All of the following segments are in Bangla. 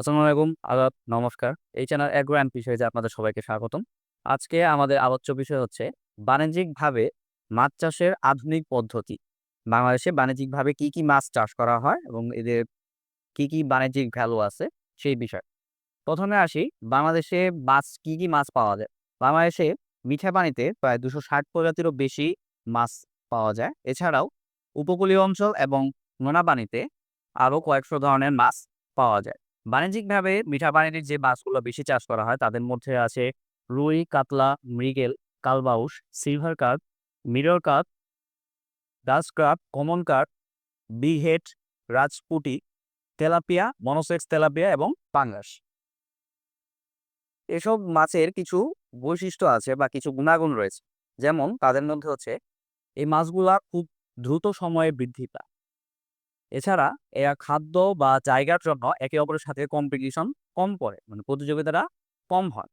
আসসালামু আলাইকুম, আদাব, নমস্কার। এই চ্যানেল এগ্রো অ্যান্ড ফিশারিজে আপনাদের সবাইকে স্বাগতম। আজকে আমাদের আলোচ্য বিষয় হচ্ছে বাণিজ্যিকভাবে মাছ চাষের আধুনিক পদ্ধতি। বাংলাদেশে বাণিজ্যিকভাবে কি মাছ চাষ করা হয় এবং এদের কি বাণিজ্যিক ভ্যালু আছে সেই বিষয়। ১ম এ আসি বাংলাদেশে মাছ কি মাছ পাওয়া যায়? বাংলাদেশে মিঠা পানিতে প্রায় ২৬০ প্রজাতিরও বেশি মাছ পাওয়া যায়। এছাড়াও উপকূলীয় অঞ্চল এবং নোনা পানিতে আরও কয়েকশো ধরনের মাছ পাওয়া যায়। বাণিজ্যিকভাবে মিঠা পানির যে মাছগুলো বেশি চাষ করা হয় তাদের মধ্যে আছে রুই, কাতলা, মৃগেল, কালবাউস, silver carp, mirror carp, Dutch carp, common carp, bighead, রাজপুঁটি, তেলাপিয়া, মনোসেক্স তেলাপিয়া এবং পাঙ্গাস। এসব মাছের কিছু বৈশিষ্ট্য আছে বা কিছু গুণাগুণ রয়েছে। যেমন তাদের মধ্যে হচ্ছে এই মাছগুলা খুব দ্রুত সময়ে বৃদ্ধি পায়। এছাড়া এরা খাদ্য বা জায়গার জন্য একে অপরের সাথে কম্পিটিশন কম করে, মানে প্রতিযোগিতাটা কম হয়।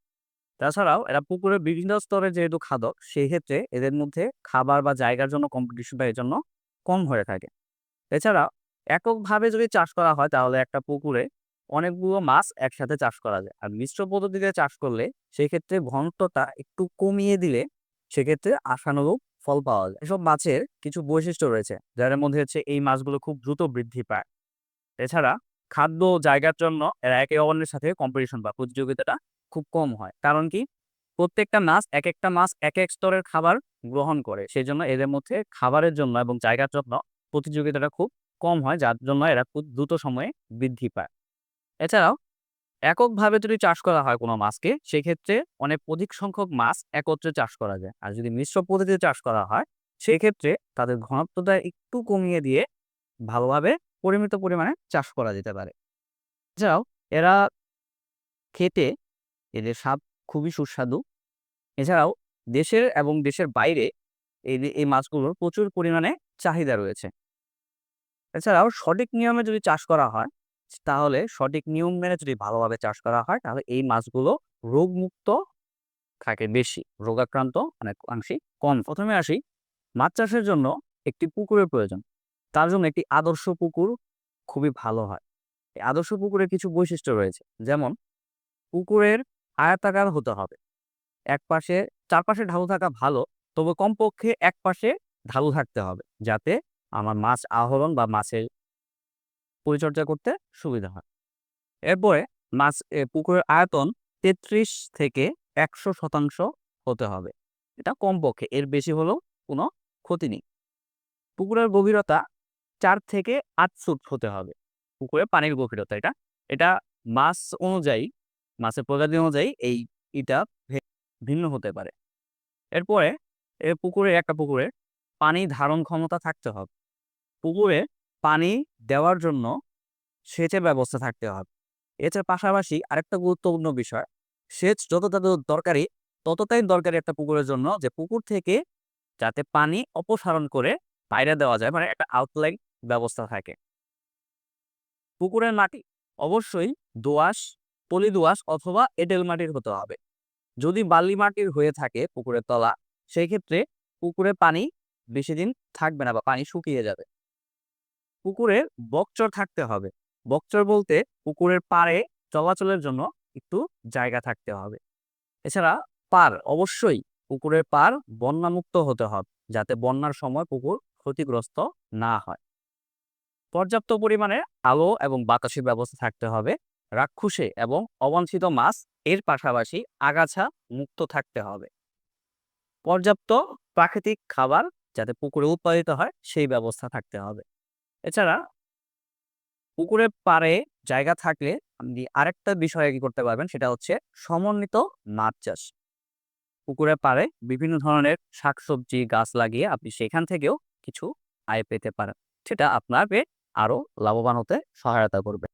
তাছাড়াও এরা পুকুরের বিভিন্ন স্তরে যেহেতু খাদক, সেই ক্ষেত্রে এদের মধ্যে খাবার বা জায়গার জন্য কম্পিটিশনটা এর জন্য কম হয়ে থাকে। এছাড়া এককভাবে যদি চাষ করা হয় তাহলে একটা পুকুরে অনেকগুলো মাছ একসাথে চাষ করা যায়। আর মিশ্র পদ্ধতিতে চাষ করলে সেক্ষেত্রে ঘনত্বটা একটু কমিয়ে দিলে সেক্ষেত্রে আশানুরূপ ফল পাওয়া যায়। এসব মাছের কিছু বৈশিষ্ট্য রয়েছে যার মধ্যে হচ্ছে এই মাছগুলো খুব দ্রুত বৃদ্ধি পায়। এছাড়া খাদ্য ও জায়গার জন্য এরা একে অপরের সাথে কম্পিটিশন বা প্রতিযোগিতাটা খুব কম হয়। কারণ কি? প্রত্যেকটা মাছ একেকটা মাছ একেক স্তরের খাবার গ্রহণ করে। সেজন্য এদের মধ্যে খাবারের জন্য এবং জায়গার জন্য প্রতিযোগিতাটা খুব কম হয়, যার জন্য এরা খুব দ্রুত সময়ে বৃদ্ধি পায়। এছাড়াও এককভাবে যদি চাষ করা হয় কোনো মাছকে, সেক্ষেত্রে অনেক অধিক সংখ্যক মাছ একত্রে চাষ করা যায়। আর যদি মিশ্র পদ্ধতিতে চাষ করা হয়, সেক্ষেত্রে তাদের ঘনত্বটা একটু কমিয়ে দিয়ে ভালোভাবে পরিমিত পরিমাণে চাষ করা যেতে পারে। এছাড়াও এরা খেতে এদের স্বাদ খুবই সুস্বাদু। এছাড়াও দেশের এবং দেশের বাইরে এই মাছগুলোর প্রচুর পরিমাণে চাহিদা রয়েছে। এছাড়াও সঠিক নিয়মে যদি চাষ করা হয়, তাহলে সঠিক নিয়ম মেনে যদি ভালোভাবে চাষ করা হয়, তাহলে এই মাছগুলো রোগমুক্ত থাকে বেশি। রোগাক্রান্ত অনেকাংশেই কম। ১ম এ আসি, মাছ চাষের জন্য একটি পুকুরের প্রয়োজন। তার জন্য একটি আদর্শ পুকুর খুবই ভালো হয়। এই আদর্শ পুকুরের কিছু বৈশিষ্ট্য রয়েছে। যেমন পুকুরের আয়তাকার হতে হবে। একপাশে চারপাশে ঢালু থাকা ভালো, তবে কমপক্ষে একপাশে ঢালু থাকতে হবে। যাতে আমার মাছ আহরণ বা মাছের পরিচর্যা করতে সুবিধা হয়। এরপরে পুকুরের আয়তন ৩৩ থেকে ১০০% হতে হবে। এটা কমপক্ষে, এর বেশি হলেও কোনো ক্ষতি নেই। পুকুরের গভীরতা ৪ থেকে ৮ ফুট হতে হবে। পুকুরের পানির গভীরতা এটা। এটা মাছ অনুযায়ী, মাছের প্রজাতি অনুযায়ী এটা ভে ভিন্ন হতে পারে। এরপরে একটা পুকুরে পানি ধারণ ক্ষমতা থাকতে হবে। পুকুরে পানি দেওয়ার জন্য সেচের ব্যবস্থা থাকতে হবে। এছাড়া পাশাপাশি আরেকটা গুরুত্বপূর্ণ বিষয়, সেচ ততটাই দরকারি একটা পুকুরের জন্য যে পুকুর থেকে যাতে পানি অপসারণ করে বাইরে দেওয়া যায়, মানে একটা আউটলেট ব্যবস্থা থাকে। পুকুরের মাটি অবশ্যই দোআঁশ, পলি দোআঁশ অথবা এঁটেল মাটির হতে হবে। যদি বালি মাটির হয়ে থাকে পুকুরের তলা, সেই ক্ষেত্রে পুকুরে পানি বেশিদিন থাকবে না বা পানি শুকিয়ে যাবে। পুকুরে বক্রচর থাকতে হবে। বক্রচর বলতে পুকুরের পাড়ে চলাচলের জন্য একটু জায়গা থাকতে হবে। এছাড়া অবশ্যই পুকুরের পাড় বন্যামুক্ত হতে হবে, যাতে বন্যার সময় পুকুর ক্ষতিগ্রস্ত না হয়। পর্যাপ্ত পরিমাণে আলো এবং বাতাসের ব্যবস্থা থাকতে হবে। রাক্ষুসে এবং অবাঞ্ছিত মাছ এর পাশাপাশি আগাছা মুক্ত থাকতে হবে। পর্যাপ্ত প্রাকৃতিক খাবার যাতে পুকুরে উৎপাদিত হয় সেই ব্যবস্থা থাকতে হবে। এছাড়া পুকুরের পাড়ে জায়গা থাকলে আপনি আরেকটা বিষয় কি করতে পারবেন, সেটা হচ্ছে সমন্বিত মাছ চাষ। পুকুরের পাড়ে বিভিন্ন ধরনের শাকসবজি গাছ লাগিয়ে আপনি সেখান থেকেও কিছু আয় পেতে পারেন। সেটা আপনাকে আরো লাভবান হতে সহায়তা করবে।